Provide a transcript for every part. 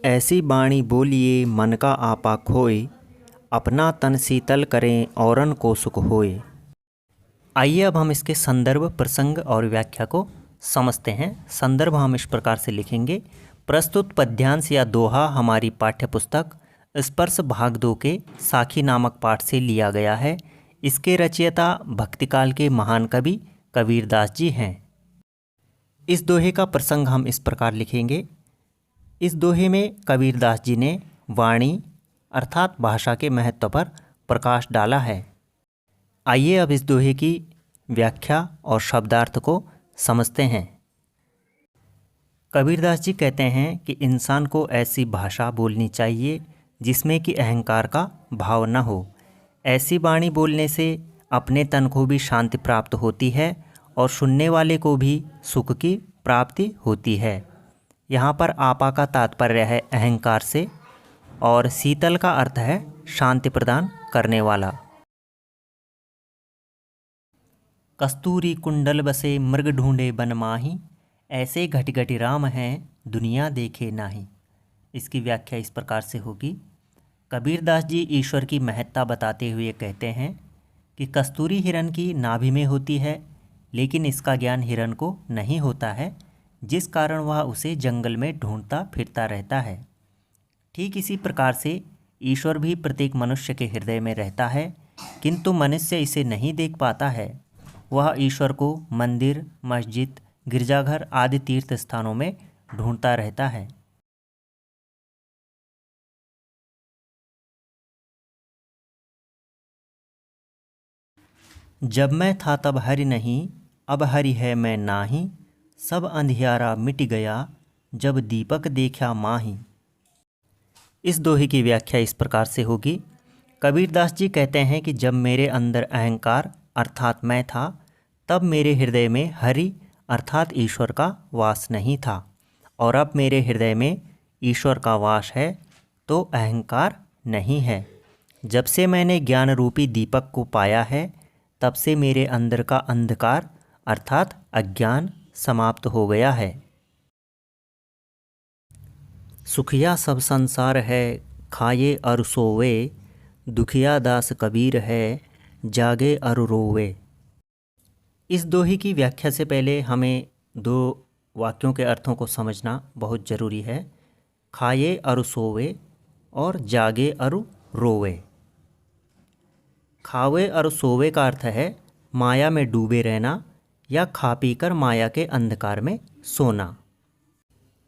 ऐसी बाणी बोलिए मन का आपा खोए, अपना तन शीतल करें औरन को सुख होए। आइए अब हम इसके संदर्भ, प्रसंग और व्याख्या को समझते हैं। संदर्भ हम इस प्रकार से लिखेंगे। प्रस्तुत पद्यांश या दोहा हमारी पाठ्यपुस्तक स्पर्श भाग 2 के साखी नामक पाठ से लिया गया है। इसके रचयिता भक्तिकाल के महान कवि कबीरदास जी हैं। इस दोहे का प्रसंग हम इस प्रकार लिखेंगे। इस दोहे में कबीरदास जी ने वाणी अर्थात भाषा के महत्व पर प्रकाश डाला है। आइए अब इस दोहे की व्याख्या और शब्दार्थ को समझते हैं। कबीरदास जी कहते हैं कि इंसान को ऐसी भाषा बोलनी चाहिए जिसमें कि अहंकार का भाव न हो। ऐसी वाणी बोलने से अपने तन को भी शांति प्राप्त होती है और सुनने वाले को भी सुख की प्राप्ति होती है। यहाँ पर आपा का तात्पर्य है अहंकार से और शीतल का अर्थ है शांति प्रदान करने वाला। कस्तूरी कुंडल बसे मृग ढूंढे बन माही, ऐसे घटी घटी राम हैं दुनिया देखे नाही। इसकी व्याख्या इस प्रकार से होगी। कबीरदास जी ईश्वर की महत्ता बताते हुए कहते हैं कि कस्तूरी हिरण की नाभि में होती है, लेकिन इसका ज्ञान हिरण को नहीं होता है, जिस कारण वह उसे जंगल में ढूंढता फिरता रहता है। ठीक इसी प्रकार से ईश्वर भी प्रत्येक मनुष्य के हृदय में रहता है, किंतु मनुष्य इसे नहीं देख पाता है। वह ईश्वर को मंदिर, मस्जिद, गिरजाघर आदि तीर्थ स्थानों में ढूंढता रहता है। जब मैं था तब हरि नहीं, अब हरि है मैं नाही, सब अंधियारा मिट गया जब दीपक देखा माही। इस दोहे की व्याख्या इस प्रकार से होगी। कबीरदास जी कहते हैं कि जब मेरे अंदर अहंकार अर्थात मैं था, तब मेरे हृदय में हरि अर्थात ईश्वर का वास नहीं था, और अब मेरे हृदय में ईश्वर का वास है तो अहंकार नहीं है। जब से मैंने ज्ञान रूपी दीपक को पाया है, तब से मेरे अंदर का अंधकार अर्थात अज्ञान समाप्त हो गया है। सुखिया सब संसार है खाए और सोवे, दुखिया दास कबीर है जागे और रोवे। इस दोहे की व्याख्या से पहले हमें दो वाक्यों के अर्थों को समझना बहुत ज़रूरी है। खाए और सोवे और जागे और रोवे। खावे और सोवे का अर्थ है माया में डूबे रहना या खा पी कर माया के अंधकार में सोना,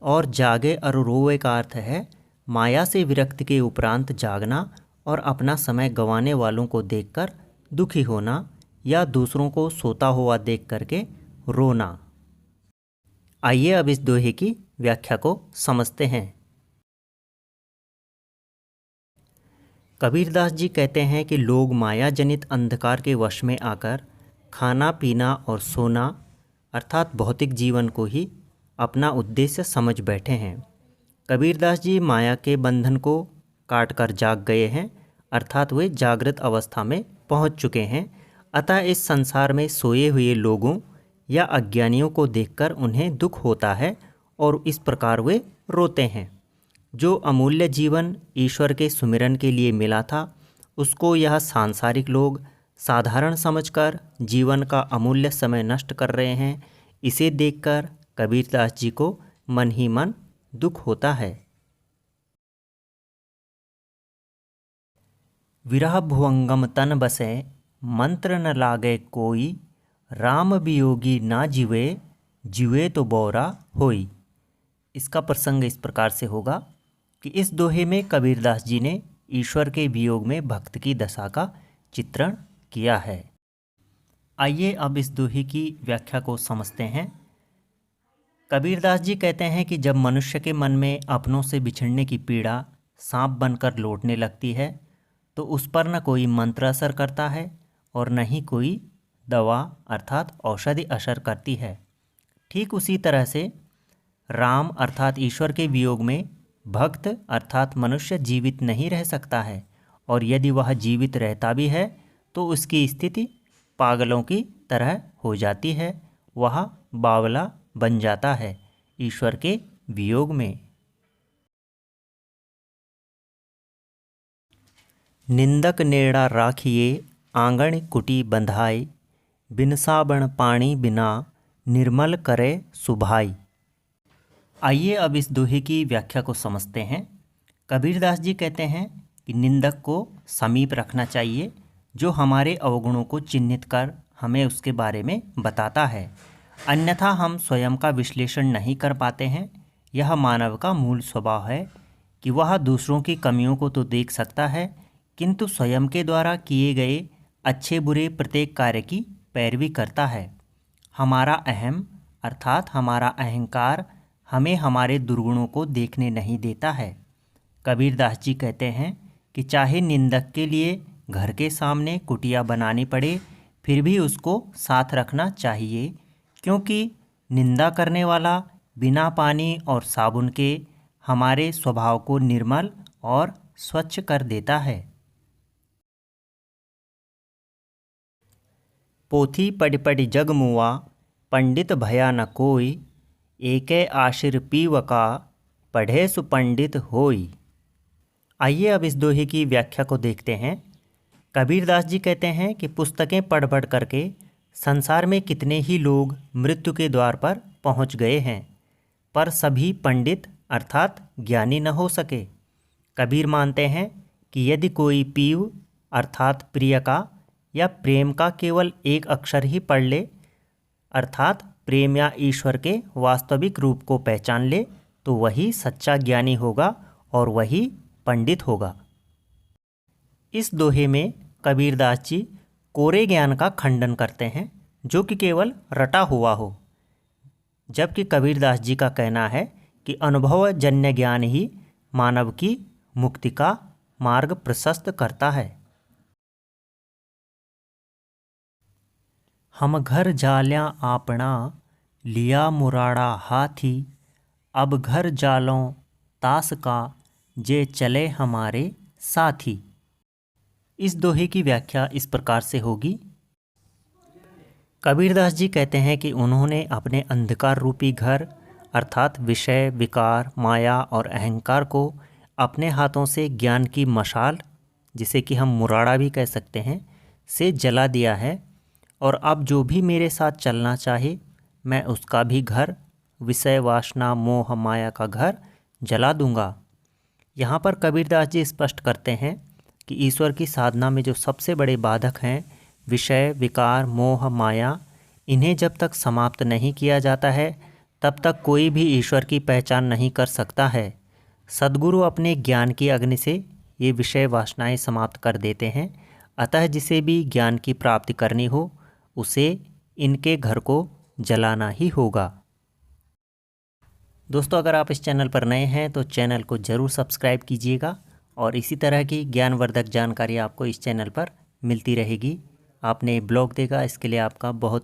और जागे और रोवे का अर्थ है माया से विरक्ति के उपरांत जागना और अपना समय गंवाने वालों को देखकर दुखी होना या दूसरों को सोता हुआ देख करके रोना। आइए अब इस दोहे की व्याख्या को समझते हैं। कबीरदास जी कहते हैं कि लोग माया जनित अंधकार के वश में आकर खाना पीना और सोना अर्थात भौतिक जीवन को ही अपना उद्देश्य समझ बैठे हैं। कबीरदास जी माया के बंधन को काट कर जाग गए हैं, अर्थात वे जागृत अवस्था में पहुंच चुके हैं। अतः इस संसार में सोए हुए लोगों या अज्ञानियों को देखकर उन्हें दुख होता है और इस प्रकार वे रोते हैं। जो अमूल्य जीवन ईश्वर के सुमिरन के लिए मिला था, उसको यह सांसारिक लोग साधारण समझकर जीवन का अमूल्य समय नष्ट कर रहे हैं। इसे देखकर कबीरदास जी को मन ही मन दुख होता है। विरह भुवंगम तन बसे मंत्र न लागे कोई, राम वियोगी ना जीवे जीवे तो बौरा होई। इसका प्रसंग इस प्रकार से होगा कि इस दोहे में कबीरदास जी ने ईश्वर के वियोग में भक्त की दशा का चित्रण किया है। आइए अब इस दोहे की व्याख्या को समझते हैं। कबीरदास जी कहते हैं कि जब मनुष्य के मन में अपनों से बिछड़ने की पीड़ा सांप बनकर लौटने लगती है, तो उस पर न कोई मंत्र असर करता है और न ही कोई दवा अर्थात औषधि असर करती है। ठीक उसी तरह से राम अर्थात ईश्वर के वियोग में भक्त अर्थात मनुष्य जीवित नहीं रह सकता है, और यदि वह जीवित रहता भी है तो उसकी स्थिति पागलों की तरह हो जाती है। वह बावला बन जाता है ईश्वर के वियोग में। निंदक नेड़ा राखिए आंगन कुटी बंधाई, बिन साबण पानी बिना निर्मल करे सुभाई। आइए अब इस दोहे की व्याख्या को समझते हैं। कबीरदास जी कहते हैं कि निंदक को समीप रखना चाहिए, जो हमारे अवगुणों को चिन्हित कर हमें उसके बारे में बताता है, अन्यथा हम स्वयं का विश्लेषण नहीं कर पाते हैं। यह मानव का मूल स्वभाव है कि वह दूसरों की कमियों को तो देख सकता है, किंतु स्वयं के द्वारा किए गए अच्छे बुरे प्रत्येक कार्य की पैरवी करता है। हमारा अहम अर्थात हमारा अहंकार हमें हमारे दुर्गुणों को देखने नहीं देता है। कबीरदास जी कहते हैं कि चाहे निंदक के लिए घर के सामने कुटिया बनानी पड़े, फिर भी उसको साथ रखना चाहिए, क्योंकि निंदा करने वाला बिना पानी और साबुन के हमारे स्वभाव को निर्मल और स्वच्छ कर देता है। पोथी पढ़ पढ़ जग मुआ, पंडित भया न कोई, एकै आशिर पीवका, पढ़े सुपंडित होई। आइए अब इस दोहे की व्याख्या को देखते हैं। कबीरदास जी कहते हैं कि पुस्तकें पढ़ पढ़ करके संसार में कितने ही लोग मृत्यु के द्वार पर पहुंच गए हैं, पर सभी पंडित अर्थात ज्ञानी न हो सके। कबीर मानते हैं कि यदि कोई पीव अर्थात प्रिय का या प्रेम का केवल एक अक्षर ही पढ़ ले, अर्थात प्रेम या ईश्वर के वास्तविक रूप को पहचान ले, तो वही सच्चा ज्ञानी होगा और वही पंडित होगा। इस दोहे में कबीरदास जी कोरे ज्ञान का खंडन करते हैं, जो कि केवल रटा हुआ हो, जबकि कबीरदास जी का कहना है कि अनुभवजन्य ज्ञान ही मानव की मुक्ति का मार्ग प्रशस्त करता है। हम घर जाल्यां आपना, लिया मुराड़ा हाथी, अब घर जालों तास का, जे चले हमारे साथी। इस दोहे की व्याख्या इस प्रकार से होगी। कबीरदास जी कहते हैं कि उन्होंने अपने अंधकार रूपी घर अर्थात विषय, विकार, माया और अहंकार को अपने हाथों से ज्ञान की मशाल, जिसे कि हम मुराड़ा भी कह सकते हैं, से जला दिया है, और अब जो भी मेरे साथ चलना चाहे मैं उसका भी घर, विषय वासना मोह माया का घर जला दूंगा। यहाँ पर कबीरदास जी स्पष्ट करते हैं कि ईश्वर की साधना में जो सबसे बड़े बाधक हैं विषय, विकार, मोह, माया, इन्हें जब तक समाप्त नहीं किया जाता है तब तक कोई भी ईश्वर की पहचान नहीं कर सकता है। सद्गुरु अपने ज्ञान की अग्नि से ये विषय वासनाएं समाप्त कर देते हैं। अतः जिसे भी ज्ञान की प्राप्ति करनी हो उसे इनके घर को जलाना ही होगा। दोस्तों, अगर आप इस चैनल पर नए हैं तो चैनल को ज़रूर सब्सक्राइब कीजिएगा, और इसी तरह की ज्ञानवर्धक जानकारी आपको इस चैनल पर मिलती रहेगी। आपने ब्लॉग देखा, इसके लिए आपका बहुत